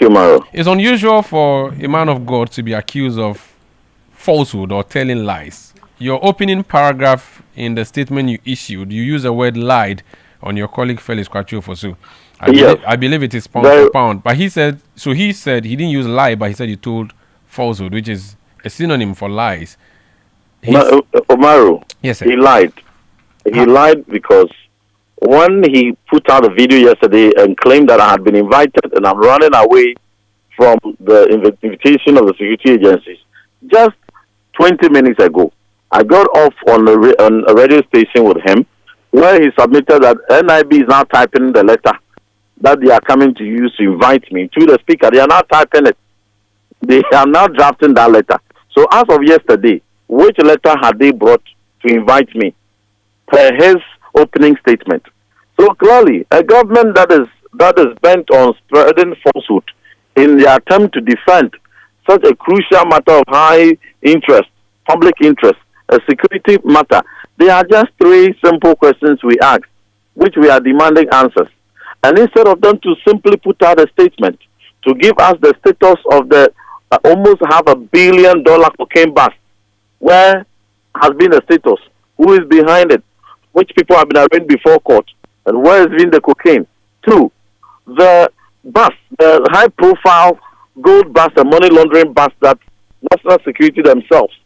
Thank you, Maro. It's unusual for a man of God to be accused of falsehood or telling lies. Your opening paragraph in the statement you issued, you use the word lied on your colleague Felix Kwakye Ofosu. I believe it is pound for pound. But he said he didn't use lie, but he said he told falsehood, which is a synonym for lies. Omaru, yes, sir. He lied. He lied because when he put out a video yesterday and claimed that I had been invited and I'm running away from the invitation of the security agencies, just 20 minutes ago, I got off on a radio station with him where he submitted that NIB is now typing the letter that they are coming to use to invite me to the speaker. They are now typing it. They are now drafting that letter. So as of yesterday, which letter had they brought to invite me per his opening statement? So clearly, a government that is bent on spreading falsehood in the attempt to defend such a crucial matter of high interest, public interest, a security matter. There are just three simple questions we ask, which we are demanding answers. And instead of them to simply put out a statement to give us the status of the almost $500 million cocaine bust, where has been the status, who is behind it, which people have been arraigned before court, and where has been the cocaine. Two, the bust, the high-profile gold bust and money laundering bust that national security themselves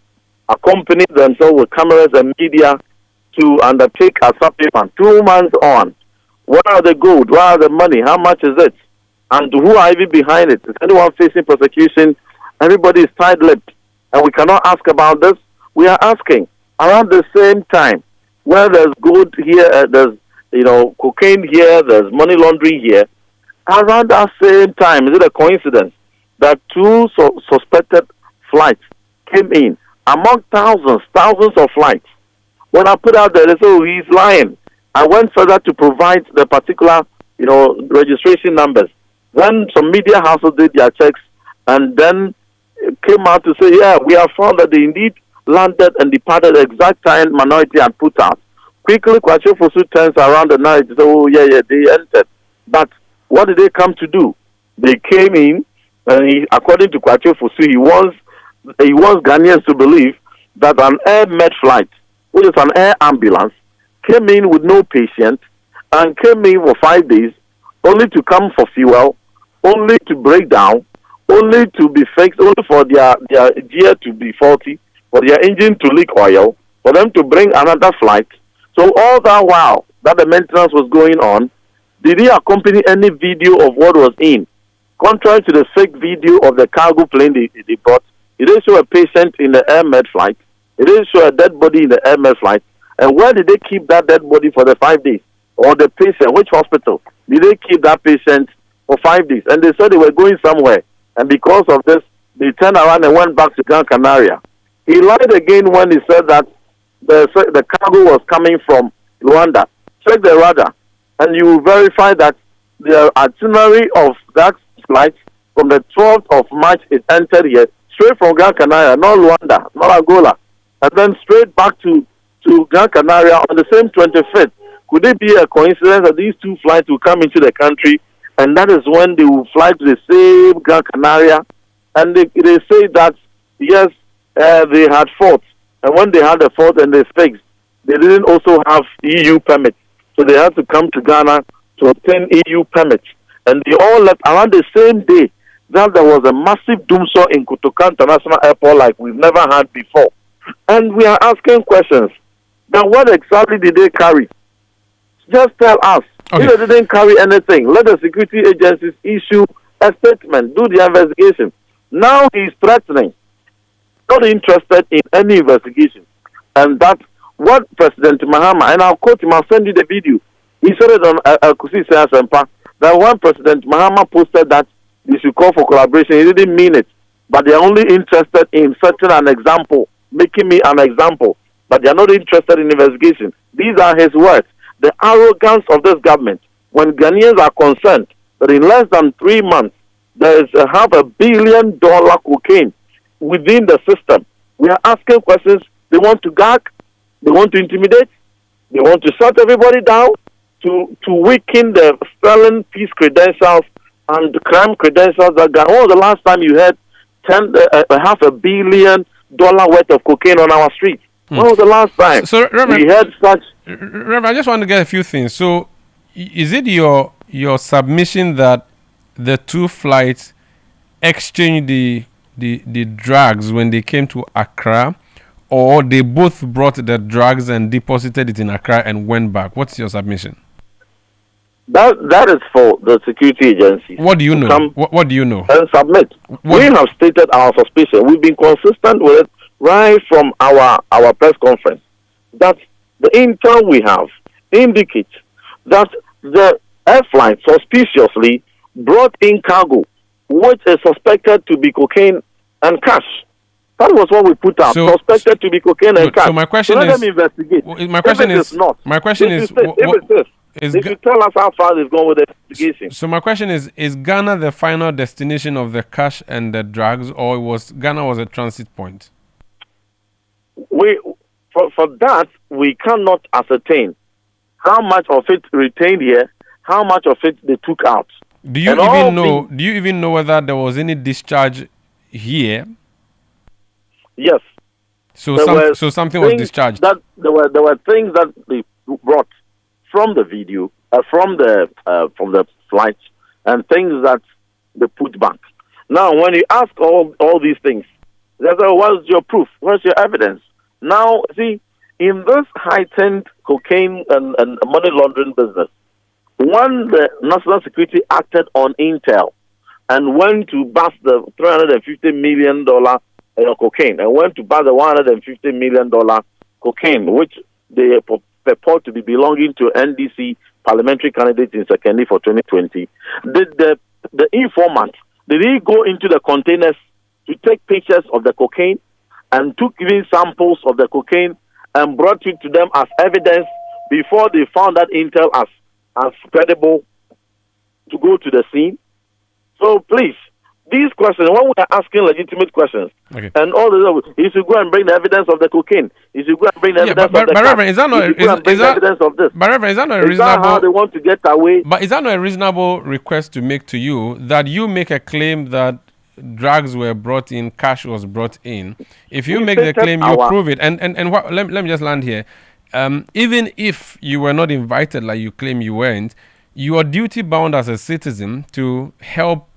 accompanied themselves with cameras and media to undertake a supplement 2 months on. What are the gold? What are the money? How much is it? And who are even behind it? Is anyone facing prosecution? Everybody is tight-lipped, and we cannot ask about this. We are asking around the same time where there's gold here, there's cocaine here, there's money laundering here. Around that same time, is it a coincidence that two suspected flights came in among thousands of flights? When I put out there, they said, he's lying. I went further to provide the particular, registration numbers. Then some media houses did their checks and then came out to say, yeah, we have found that they indeed landed and departed the exact time minority had put out. Quickly, Kwakye Ofosu turns around the night and says, oh, yeah, they entered. But what did they come to do? They came in, and according to Kwakye Ofosu, he wants Ghanaians to believe that an air med flight, which is an air ambulance, came in with no patient and came in for 5 days, only to come for fuel, only to break down, only to be fixed, only for their gear to be faulty, for their engine to leak oil, for them to bring another flight. So all that while that the maintenance was going on, did he accompany any video of what was in? Contrary to the fake video of the cargo plane they brought, it didn't show a patient in the air med flight. It didn't show a dead body in the air med flight. And where did they keep that dead body for the 5 days? Or the patient, which hospital? Did they keep that patient for 5 days? And they said they were going somewhere. And because of this, they turned around and went back to Gran Canaria. He lied again when he said that the cargo was coming from Rwanda. Check the radar, and you will verify that the itinerary of that flight from the 12th of March, it entered here, straight from Gran Canaria, not Rwanda, not Angola, and then straight back to Gran Canaria on the same 25th. Could it be a coincidence that these two flights will come into the country, and that is when they will fly to the same Gran Canaria? And they say that, yes, they had fought. And when they had a fault and they fixed, they didn't also have EU permits. So they had to come to Ghana to obtain EU permits. And they all left around the same day that there was a massive doomsday in Kotoka International Airport like we've never had before. And we are asking questions. Now, what exactly did they carry? Just tell us. Okay. If they didn't carry anything, let the security agencies issue a statement, do the investigation. Now he's threatening, not interested in any investigation. And that's what President Mahama, and I'll quote him, I'll send you the video. He said it on Accusations, that when President Mahama posted that they should call for collaboration, he didn't mean it. But they're only interested in setting an example, making me an example. But they're not interested in investigation. These are his words. The arrogance of this government, when Ghanaians are concerned that in less than 3 months, there is $500 million cocaine within the system. We are asking questions. They want to gag. They want to intimidate. They want to shut everybody down, to weaken the stolen peace credentials and crime credentials that guy. When was the last time you heard $500 million worth of cocaine on our street? When was the last time we heard such? Reverend, I just want to get a few things. So, is it your submission that the two flights exchanged the drugs when they came to Accra, or they both brought the drugs and deposited it in Accra and went back? What's your submission? That is for the security agencies. What do you know? What do you know? And submit. We have stated our suspicion. We've been consistent with it right from our press conference. That the intel we have indicates that the air flight suspiciously brought in cargo, which is suspected to be cocaine and cash. That was what we put out. Suspected to be cocaine and cash. So my question let them investigate. My question is not. My question is. If you tell us how far they've gone with the investigation. So my question is Ghana the final destination of the cash and the drugs, or Ghana was a transit point? For that, we cannot ascertain how much of it retained here, how much of it they took out. Do you even know whether there was any discharge here? Yes. So something was discharged. That there were things that they brought from the video, from the flights, and things that they put back. Now, when you ask all these things, there's what's your proof? What's your evidence? Now, see, in this heightened cocaine and money laundering business, when the National Security acted on intel and went to bust the $350 million cocaine and went to bust the $150 million cocaine, which they purport to be belonging to NDC parliamentary candidate in Sekeni for 2020. The informant, did he go into the containers to take pictures of the cocaine and took even samples of the cocaine and brought it to them as evidence before they found that intel as credible to go to the scene? So please, these questions, when we are asking legitimate questions, and all the you should go and bring the evidence of the cocaine. You should go and bring the evidence of the Reverend, is that not evidence of this? But Reverend, is that not a reasonable? Is that how they want to get away? But is that not a reasonable request to make to you, that you make a claim that drugs were brought in, cash was brought in? If you make the claim, you prove it. And let me just land here. Even if you were not invited, like you claim you weren't, you are duty bound as a citizen to help,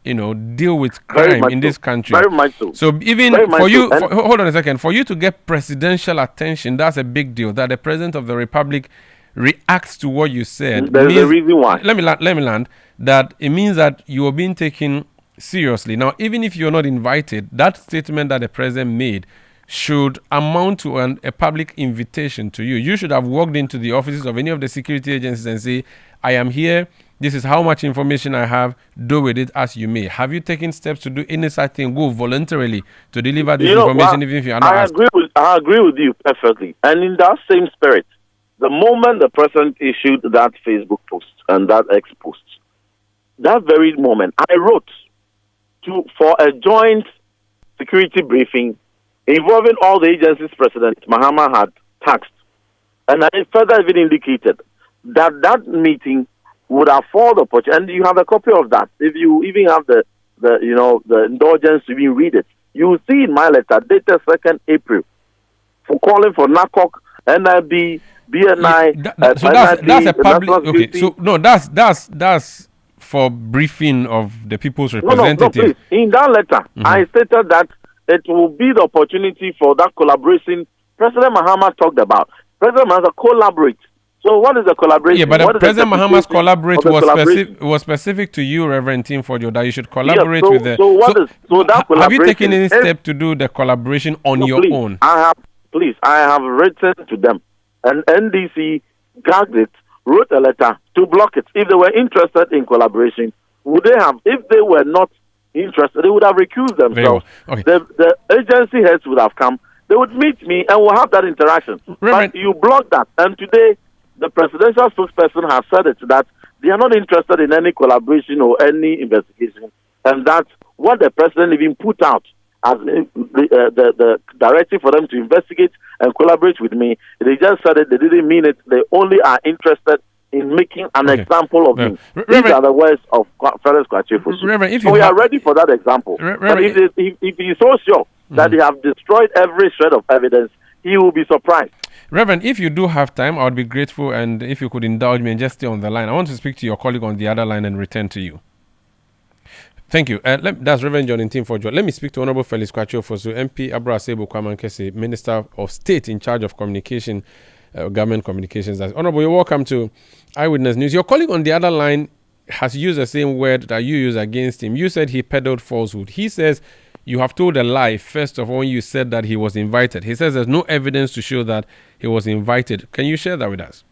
deal with crime in this country. Very much so. So even for you, hold on a second, for you to get presidential attention, that's a big deal. That the President of the Republic reacts to what you said. There's a reason why. Let me land. That it means that you are being taken seriously. Now, even if you're not invited, that statement that the President made should amount to a public invitation to you. You should have walked into the offices of any of the security agencies and say, I am here. This is how much information I have. Do with it as you may. Have you taken steps to do any such thing? Go voluntarily to deliver this information, even if you are not asked? I agree with you perfectly. And in that same spirit, the moment the President issued that Facebook post and that X post, that very moment, I wrote for a joint security briefing involving all the agencies President Mahama had taxed. And I further even indicated that meeting would afford the opportunity, and you have a copy of that. If you even have the indulgence to even read it, you will see in my letter dated 2nd April for calling for NACOC, NIB, BNI. That's a public. Okay, so no, that's for briefing of the people's representative. No, please. In that letter, I stated that it will be the opportunity for that collaboration President Mahama talked about. President Mahama collaborate. So what is the collaboration? Yeah, but President Mahama's collaborate was specific to you, Reverend Ntim Fordjour, that you should collaborate with the... So that collaboration... Have you taken any step to do the collaboration on your own? I have written to them. And NDC gagged it, wrote a letter to block it. If they were interested in collaboration, would they have? If they were not interested, they would have recused themselves. Well. Okay. The agency heads would have come. They would meet me and we'll have that interaction. Reverend, but you blocked that. And today... the presidential spokesperson has said it, that they are not interested in any collaboration or any investigation, and that what the president even put out as the directive for them to investigate and collaborate with me, they just said it, they didn't mean it. They only are interested in making an Okay. example of me. These Reverend, are the words of Felix Kwakye Ofosu. Reverend, if So you we are have- ready for that example. But Reverend, if he's so sure that they have destroyed every shred of evidence, he will be surprised. Reverend, if you do have time, I would be grateful, and if you could indulge me and just stay on the line. I want to speak to your colleague on the other line and return to you. Thank you. That's Reverend John Ntim Fordjour. Let me speak to Honorable Felix Kwakye Ofosu, MP Abra Sebo Kwamankese, Minister of State in charge of communication, government communications. That's Honorable, you're welcome to Eyewitness News. Your colleague on the other line has used the same word that you use against him. You said he peddled falsehood. He says you have told a lie, first of all, when you said that he was invited. He says there's no evidence to show that he was invited. Can you share that with us?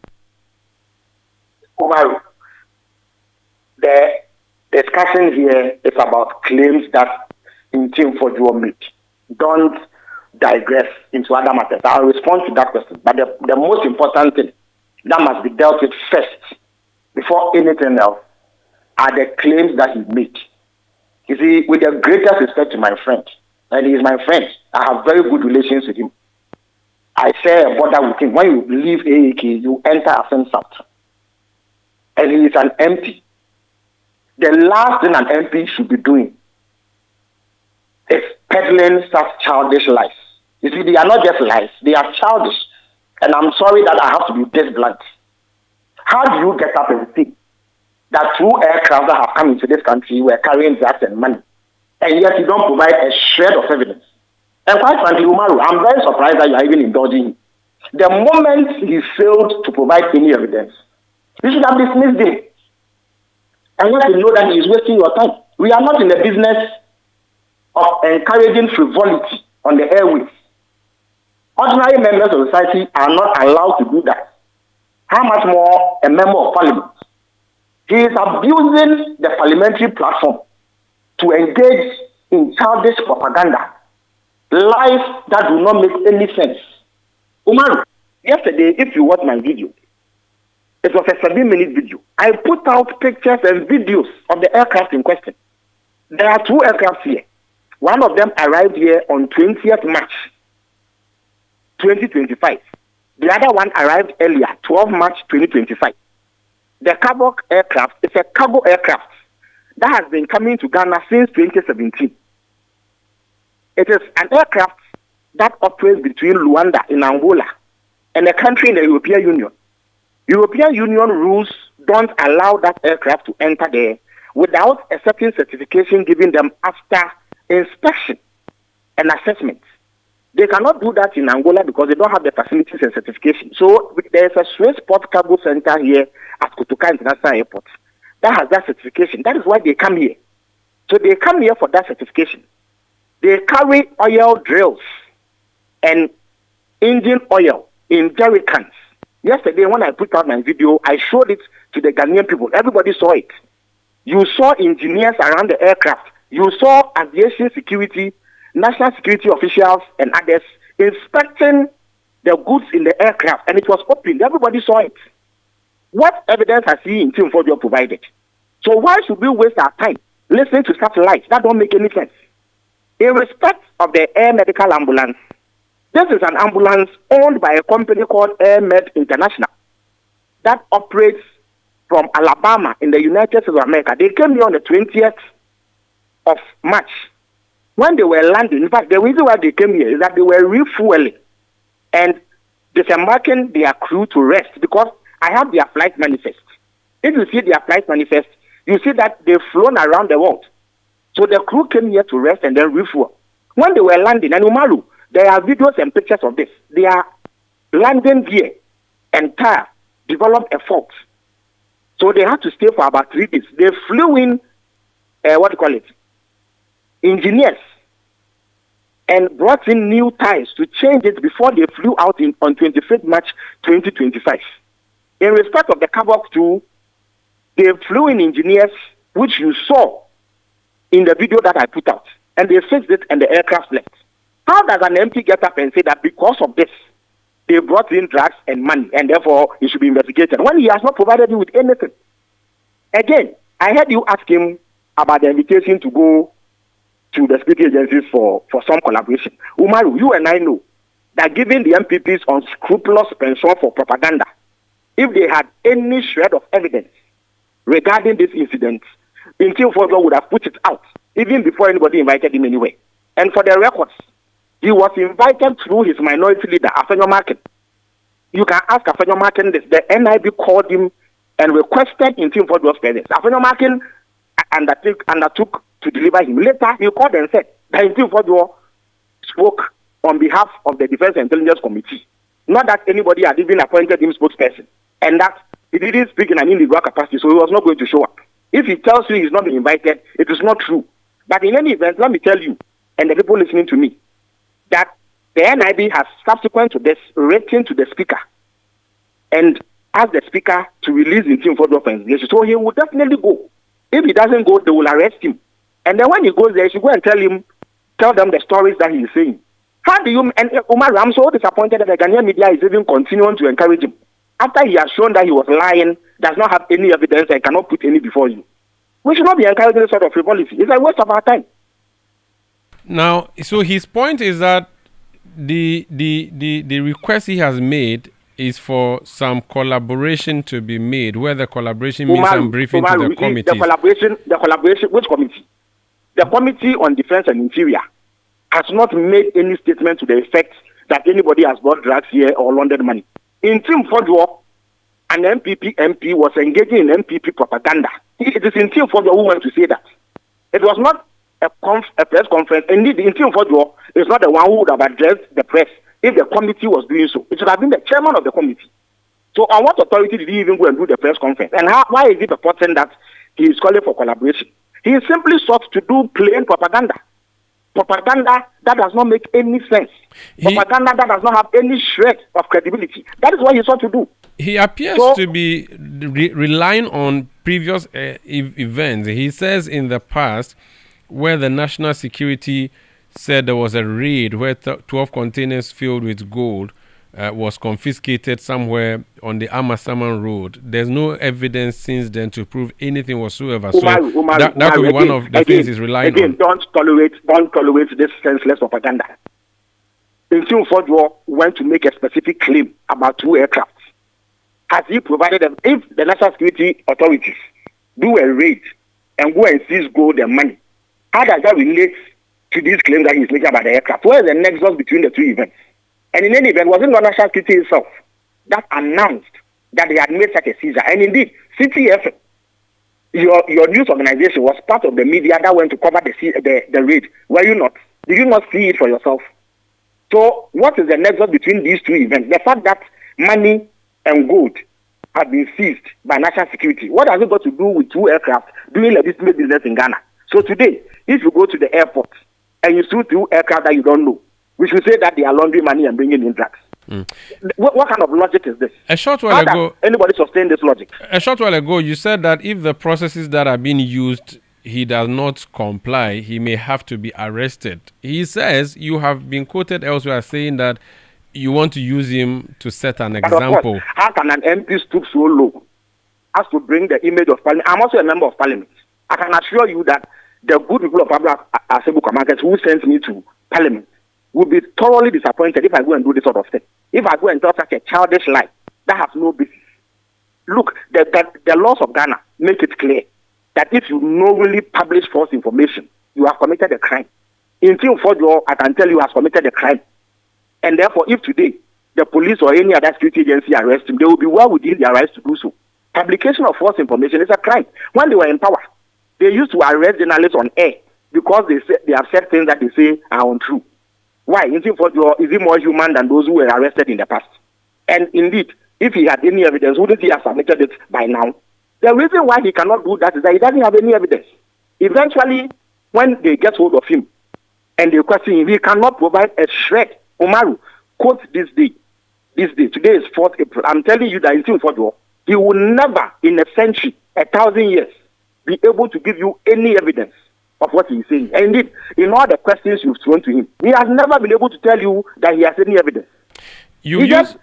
Umaru, the discussion here is about claims that Ntim Fordjour made. Don't digress into other matters. I'll respond to that question. But the most important thing that must be dealt with first, before anything else, are the claims that he made. You see, with the greatest respect to my friend, and he is my friend, I have very good relations with him. I share a border with him. When you leave AAK, you enter Ascent South. And he is an MP. The last thing an MP should be doing is peddling such childish lies. You see, they are not just lies, they are childish. And I'm sorry that I have to be this blunt. How do you get up and say that 2 aircraft that have come into this country were carrying drugs and money, and yet you don't provide a shred of evidence? And quite frankly, Umaru, I'm very surprised that you are even indulging him. The moment he failed to provide any evidence, you should have dismissed him. And let him know that he is wasting your time. We are not in the business of encouraging frivolity on the airways. Ordinary members of society are not allowed to do that. How much more a member of parliament? He is abusing the parliamentary platform to engage in childish propaganda, lies that do not make any sense. Umar, yesterday, if you watch my video, it was a 7-minute video. I put out pictures and videos of the aircraft in question. There are 2 aircraft here. One of them arrived here on 20th March, 2025. The other one arrived earlier, 12 March 2025. The cargo aircraft is a cargo aircraft that has been coming to Ghana since 2017. It is an aircraft that operates between Luanda in Angola and a country in the European Union. European Union rules don't allow that aircraft to enter there without a certain certification given them after inspection and assessment. They cannot do that in Angola because they don't have the facilities and certification. So there's a Swiss Port Cargo Center here at Kotoka International Airport that has that certification. That is why they come here. So they come here for that certification. They carry oil drills and engine oil in jerry cans. Yesterday, when I put out my video, I showed it to the Ghanaian people. Everybody saw it. You saw engineers around the aircraft. You saw aviation security, national security officials, and others inspecting the goods in the aircraft, and it was open. Everybody saw it. What evidence has he in Ntim Fordjour provided? So why should we waste our time listening to such lies that don't make any sense? In respect of the air medical ambulance, this is an ambulance owned by a company called AirMed International that operates from Alabama in the United States of America. They came here on the 20th of March. When they were landing, in fact, the reason why they came here is that they were refueling and disembarking their crew to rest, because I have their flight manifest. If you see their flight manifest, you see that they've flown around the world. So the crew came here to rest and then refuel. When they were landing, and Umaru, there are videos and pictures of this. Their landing gear and tire developed a fault. So they had to stay for about 3 days. They flew in, engineers, and brought in new tires to change it before they flew out on 25th March 2025. In respect of the Kabok 2, they flew in engineers, which you saw in the video that I put out, and they fixed it and the aircraft left. How does an MP get up and say that because of this, they brought in drugs and money, and therefore he should be investigated, when he has not provided you with anything? Again, I heard you ask him about the invitation to go to the security agencies for some collaboration. Umaru, you and I know that giving the MPPs unscrupulous pension for propaganda if they had any shred of evidence regarding this incident, Ntim Fordjour would have put it out even before anybody invited him anywhere. And for the records, he was invited through his minority leader, Afenyo Markin. You can ask Afenyo Markin this. The NIB called him and requested Ntim Fordjour's presence. Afenyo Markin undertook to deliver him. Later, he called and said that Ntim Fordjour spoke on behalf of the Defense and Intelligence Committee. Not that anybody had even appointed him spokesperson. And that he didn't speak in an illegal capacity, so he was not going to show up. If he tells you he's not been invited, it is not true. But in any event, let me tell you, and the people listening to me, that the NIB has, subsequent to this, written to the speaker and asked the speaker to release Ntim Fordjour for investigation. So he will definitely go. If he doesn't go, they will arrest him. And then when he goes there, he should go and tell them the stories that he is saying. How do you, and Umar, I'm so disappointed that the Ghanaian media is even continuing to encourage him. After he has shown that he was lying, does not have any evidence, and cannot put any before you. We should not be encouraging this sort of frivolity. It's a waste of our time. Now, so his point is that the request he has made is for some collaboration to be made, where the collaboration means some briefing to the committee. The collaboration, which committee? The Committee on Defense and Interior has not made any statement to the effect that anybody has bought drugs here or laundered money. Ntim Fordjour, an MPP MP, was engaging in MPP propaganda. It is Ntim Fordjour who went to say that. It was not a press conference. Indeed, Ntim Fordjour is not the one who would have addressed the press if the committee was doing so. It should have been the chairman of the committee. So on what authority did he even go and do the press conference? And why is he purporting that he is calling for collaboration? He simply sought to do plain propaganda. Propaganda that does not make any sense. Propaganda that does not have any shred of credibility. That is what he sought to do. He appears to be relying on previous events. He says in the past, where the national security said there was a raid where 12 containers filled with gold was confiscated somewhere on the Amasaman Road. There's no evidence since then to prove anything whatsoever. That could be one of the things he's relying on. Don't tolerate this senseless propaganda. Ntim Fordjour went to make a specific claim about 2 aircrafts. Has he provided them? If the national security authorities do a raid and go and seize gold and money, how does that relate to these claims that he's making about the aircraft? Where is the nexus between the 2 events? And in any event, was it not national security itself that announced that they had made such a seizure? And indeed, CTF, your news organization, was part of the media that went to cover the raid. Were you not? Did you not see it for yourself? So what is the nexus between these 2 events? The fact that money and gold have been seized by national security. What has it got to do with 2 aircraft doing legitimate business in Ghana? So today, if you go to the airport and you see 2 aircraft that you don't know, we should say that they are laundering money and bringing in drugs. What kind of logic is this? A short while ago, anybody sustain this logic? A short while ago, you said that if the processes that are being used, he does not comply, he may have to be arrested. He says you have been quoted elsewhere saying that you want to use him to set an example. How can an MP stoop so low as to bring the image of Parliament? I'm also a member of Parliament. I can assure you that the good people of Asebu Kamakets who sent me to Parliament will be thoroughly disappointed if I go and do this sort of thing. If I go and tell such a childish lie that has no basis. Look, the laws of Ghana make it clear that if you knowingly publish false information, you have committed a crime. Ntim Fordjour, I can tell you, has committed a crime. And therefore, if today the police or any other security agency arrest him, they will be well within their rights to do so. Publication of false information is a crime. When they were in power, they used to arrest journalists on air because they have said things that they say are untrue. Why? Ntim Fordjour, is he more human than those who were arrested in the past? And indeed, if he had any evidence, wouldn't he have submitted it by now? The reason why he cannot do that is that he doesn't have any evidence. Eventually, when they get hold of him and they question him, he cannot provide a shred. Umaru, quote this day. Today is 4th April. I'm telling you that Ntim Fordjour, he will never in a century, 1,000 years, be able to give you any evidence of what he is saying. And indeed, in all the questions you've thrown to him, he has never been able to tell you that he has any evidence. You've used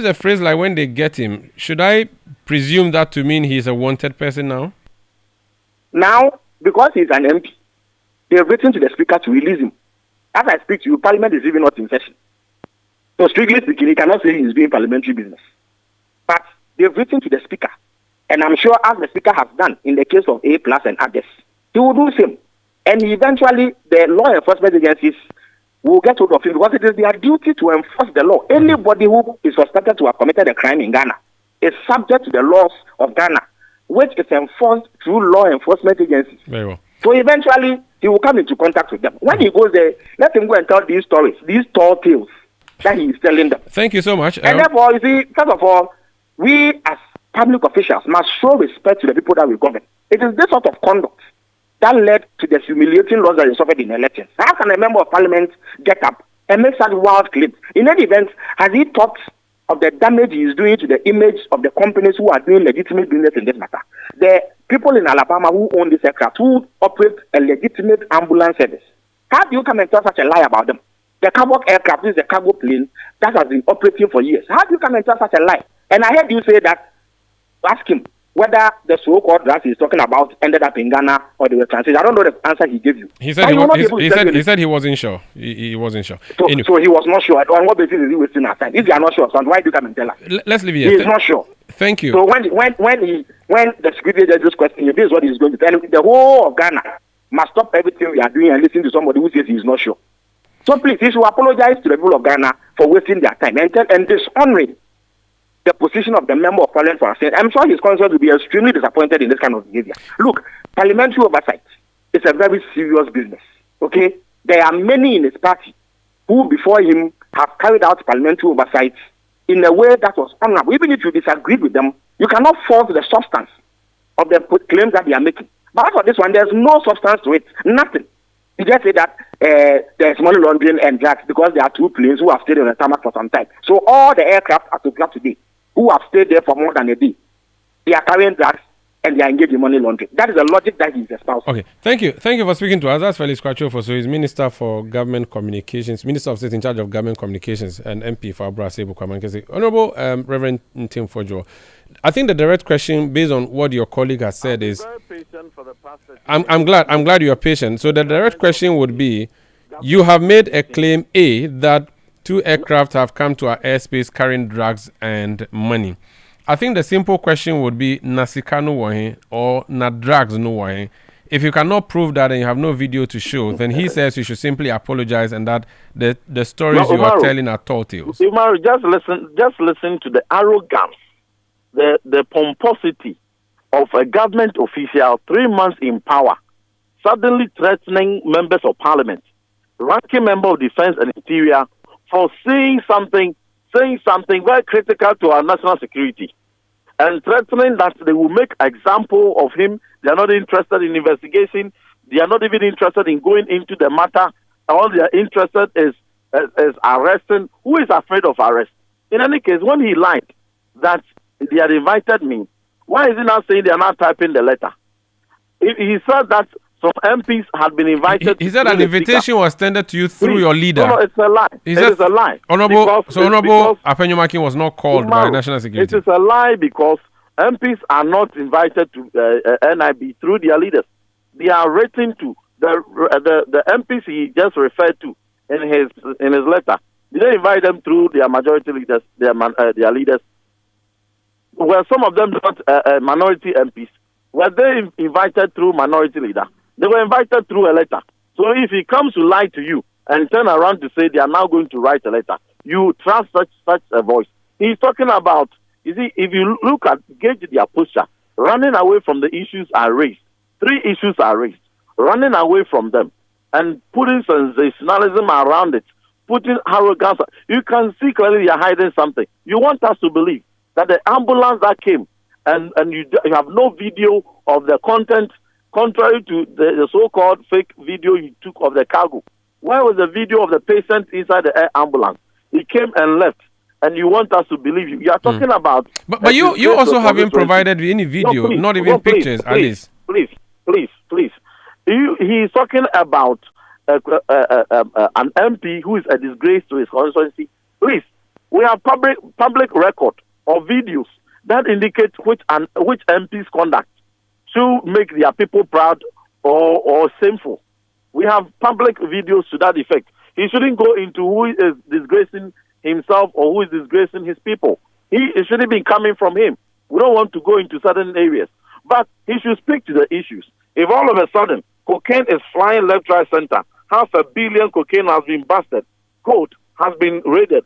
a phrase like when they get him. Should I presume that to mean he's a wanted person now? Now, because he's an MP, they have written to the speaker to release him. As I speak to you, Parliament is even not in session. So strictly speaking, he cannot say he's doing parliamentary business. But they've written to the speaker, and I'm sure as the speaker has done in the case of A+ and others, he will do the same. And eventually, the law enforcement agencies will get hold of him because it is their duty to enforce the law. Anybody who is suspected to have committed a crime in Ghana is subject to the laws of Ghana, which is enforced through law enforcement agencies. Very well. So eventually, he will come into contact with them. When he goes there, let him go and tell these stories, these tall tales that he is telling them. Thank you so much. And therefore, you see, first of all, we as public officials must show respect to the people that we govern. It is this sort of conduct that led to the humiliating loss that he suffered in elections. How can a member of parliament get up and make such wild claims? In any event, has he thought of the damage he is doing to the image of the companies who are doing legitimate business in this matter? The people in Alabama who own this aircraft, who operate a legitimate ambulance service. How do you come and tell such a lie about them? The cargo aircraft is a cargo plane that has been operating for years. How do you come and tell such a lie? And I heard you say that, ask him whether the so-called drugs he's talking about ended up in Ghana or they were translated. I don't know the answer he gave you. He said he wasn't sure. He wasn't sure. So he was not sure. On what basis is he wasting our time? If you are not sure, so why do you come and tell us? Let's leave it here. He is not sure. Thank you. So when the security judges question you, this is what he's going to tell. The whole of Ghana must stop everything we are doing and listen to somebody who says he is not sure. So please, he should apologize to the people of Ghana for wasting their time and dishonoring the position of the member of parliament for our state. I'm sure his conscience will be extremely disappointed in this kind of behavior. Look, parliamentary oversight is a very serious business. Okay? There are many in his party who before him have carried out parliamentary oversight in a way that was honorable. Even if you disagree with them, you cannot force the substance of the claims that they are making. But as for this one, there's no substance to it. Nothing. You just say that there's money laundering and drugs because there are two planes who have stayed on the tarmac for some time. So all the aircraft are to grab today who have stayed there for more than a day, they are carrying drugs and they are engaged in money laundering. That is the logic that he's espousing. Okay, thank you for speaking to us. That's Felix Kwakye Ofosu. He's Minister for Government Communications, Minister of State in charge of Government Communications, and MP for Abra Sebu Kwamankese. Honorable Reverend Ntim Fordjour, I think the direct question, based on what your colleague has said, is I'm glad you are patient. So the direct question would be, you have made a claim A that 2 aircraft have come to our airspace carrying drugs and money. I think the simple question would be, Nasika no wahe or na drugs no wahe. If you cannot prove that and you have no video to show, then he says you should simply apologize and that the stories you are telling are tall tales. Umaru, just listen to the arrogance, the pomposity of a government official 3 months in power, suddenly threatening members of parliament, ranking member of defense and interior, for saying something very critical to our national security and threatening that they will make example of him. They are not interested in investigation. They are not even interested in going into the matter. All they are interested is arresting. Who is afraid of arrest? In any case, when he lied that they had invited me, why is he now saying they are not typing the letter? He said that some MPs had been invited. He said an invitation was tendered to you through your leader. No, it's a lie. It is a lie. Honorable Apenyomaki was not called by national security. It is a lie because MPs are not invited to NIB through their leaders. They are written to the MPs he just referred to in his letter. They didn't invite them through their majority leaders, their leaders. Were some of them not minority MPs? Were they invited through minority leader? They were invited through a letter. So if he comes to lie to you and turn around to say they are now going to write a letter, you trust such a voice. He's talking about, you see, if you look at, gauge their posture, running away from the issues are raised. 3 issues are raised. Running away from them and putting sensationalism around it, putting arrogance. You can see clearly they are hiding something. You want us to believe that the ambulance that came and you have no video of the content, contrary to the so-called fake video you took of the cargo. Where was the video of the patient inside the air ambulance? He came and left, and you want us to believe you. You are talking about... But you also haven't provided any video, not even pictures, at least. Please. He is talking about an MP who is a disgrace to his constituency. Please, we have public record of videos that indicate which MP's conduct to make their people proud or shameful. We have public videos to that effect. He shouldn't go into who is disgracing himself or who is disgracing his people. It shouldn't be coming from him. We don't want to go into certain areas. But he should speak to the issues. If all of a sudden cocaine is flying left, right, center, 500 million cocaine has been busted, gold has been raided,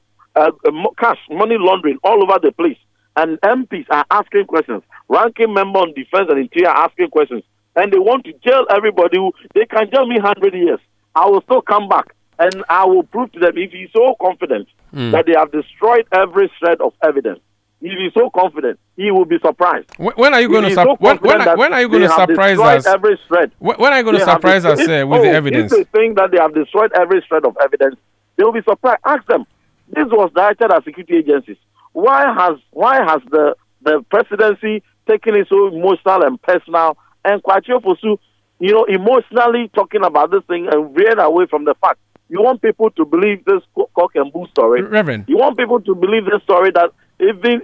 cash, money laundering all over the place, and MPs are asking questions, ranking member on defense and interior are asking questions, and they want to jail everybody. They can jail me 100 years. I will still come back, and I will prove to them, if he's so confident that they have destroyed every shred of evidence, if he's so confident, he will be surprised. When are you going to when are you going to surprise us? Every shred. When are you going to surprise us with the evidence? If they think that they have destroyed every shred of evidence, they will be surprised. Ask them. This was directed at security agencies. Why has the presidency taken it so emotional and personal? And Kwakye Ofosu, emotionally talking about this thing and veering away from the fact. You want people to believe this cock and bull story. Reverend. You want people to believe this story that even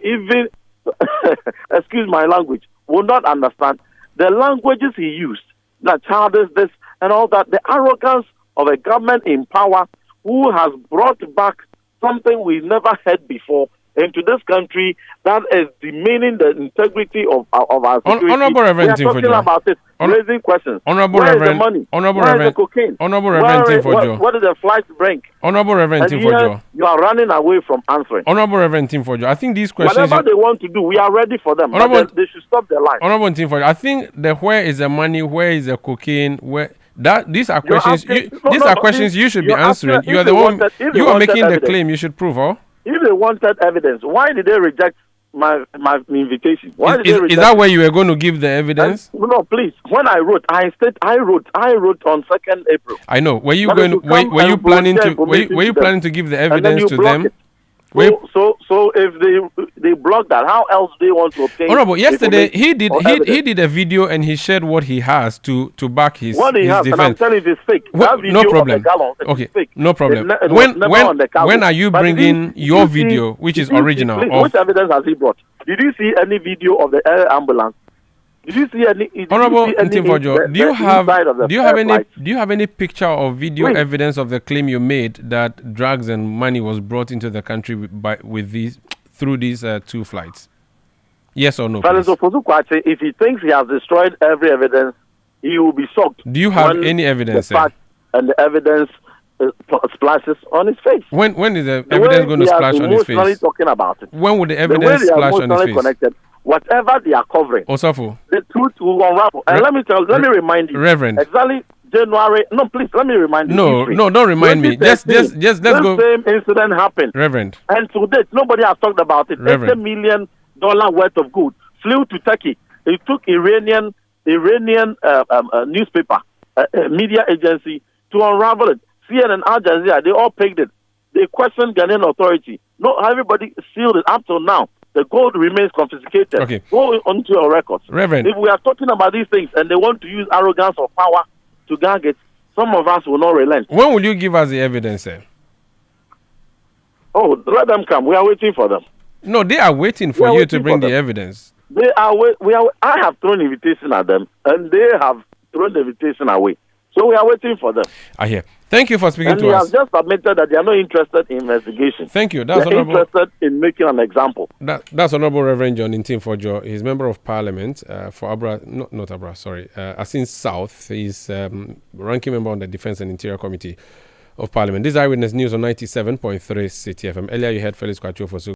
excuse my language, will not understand the languages he used, the child is this and all that, the arrogance of a government in power who has brought back something we never had before into this country that is demeaning the integrity of our security. Honorable Reverend we are talking about it, raising questions. Honorable Where Reverend, is the money? Honorable Where Reverend, is the cocaine? Honorable Reverend Ntim Fordjour. What did the flight bring? Honorable Reverend Ntim Fordjour. You are running away from answering. Honorable Reverend Ntim Fordjour. I think these questions. Whatever they want to do, we are ready for them. But they should stop their life. Honorable Ntim Fordjour. I think the where is the money, where is the cocaine, where. These are questions. Questions you should be answering. You are the one. You are making the claim. You should prove, oh. If they wanted evidence, why did they reject my invitation? Why did they reject? Is that where you were going to give the evidence? No, please. When I wrote, I wrote on 2nd April. I know. Were you planning to give the evidence to them? So if they block that, how else do they want to obtain? Honorable, yesterday he did a video and he shared what he has to back his defense. And I'm telling you, it's fake. No problem. Okay, no problem. When are you bringing your video, which is original? Which evidence has he brought? Did you see any video of the air ambulance? Did you see any? Honorable Ntim Fordjour, do you have any picture or video evidence of the claim you made that drugs and money was brought into the country through these 2 flights? Yes or no? Kwakye, if he thinks he has destroyed every evidence, he will be shocked. Do you have any evidence? The fact and the evidence splashes on his face. When is the evidence going to splash on his face? Talking about it. When would the evidence splash on his face? Connected, whatever they are covering, Ofosu, the truth will unravel. And let me remind you, Reverend. Exactly January. No, please let me remind you. No, don't remind me. Just let's go. The same incident happened, Reverend. And to date, nobody has talked about it. $80 million worth of goods flew to Turkey. It took Iranian newspaper, media agency to unravel it. CNN, Al Jazeera, they all pegged it. They questioned Ghanaian authority. No, everybody sealed it up till now. The gold remains confiscated. Okay. Go onto your records. Reverend. If we are talking about these things and they want to use arrogance or power to gag it, some of us will not relent. When will you give us the evidence, sir? Oh, let them come. We are waiting for them. No, they are waiting for you to bring the evidence. They are. I have thrown invitation at them, and they have thrown the invitation away. So we are waiting for them. I hear. Thank you for speaking to us. And they have just admitted that they are not interested in investigation. Thank you. They're interested in making an example. That's Honorable Reverend John Ntim Fordjour. He's Member of Parliament for Asin South. He's ranking member on the Defense and Interior Committee of Parliament. This is Eyewitness News on 97.3 City FM. Earlier you heard Felix Kwakye Ofosu